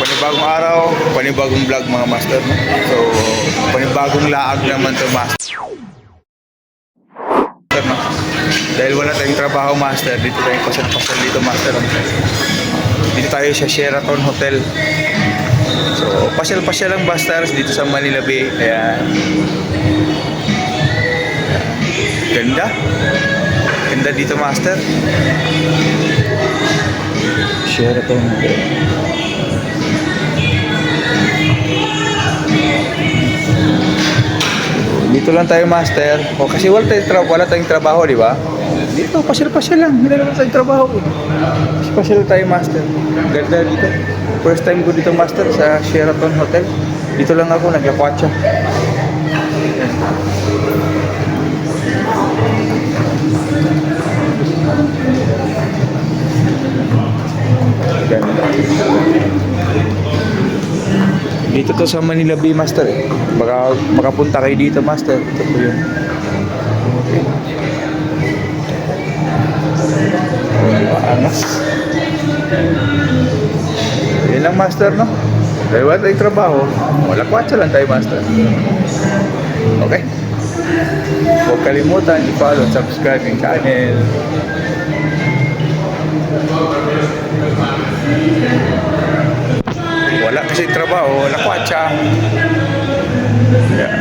panibagong araw, panibagong vlog mga master, no? So, panibagong laag naman to master, no? Dahil wala tayong trabaho master, dito tayong pasal-pasal dito master, no? Dito tayo sa Sheraton Hotel. So, pasyal-pasyal lang master dito sa Manila Bay. Ayan. Ganda. Ganda dito master. Sheraton Hotel. Dito lang tayo master. O kasi wala tayong trabaho, di ba? Dito, pasyal-pasyal lang. Hindi naman tayong trabaho. Pasyal tayo master. Ganda dito. First time ko dito master sa Sheraton Hotel. Dito lang ako naglakwatsa. Ganda. Dito to sa Manila Bay master, eh. Baka makapunta kayo dito master. Ito po yun. Angas. Yan lang master, no? Dahil wala tayong trabaho, wala kwatsa lang tayo master. Okay? Huwag kalimutan i-follow, subscribe yung channel. Wala kasi trabaho, wala kwatsa. Yeah.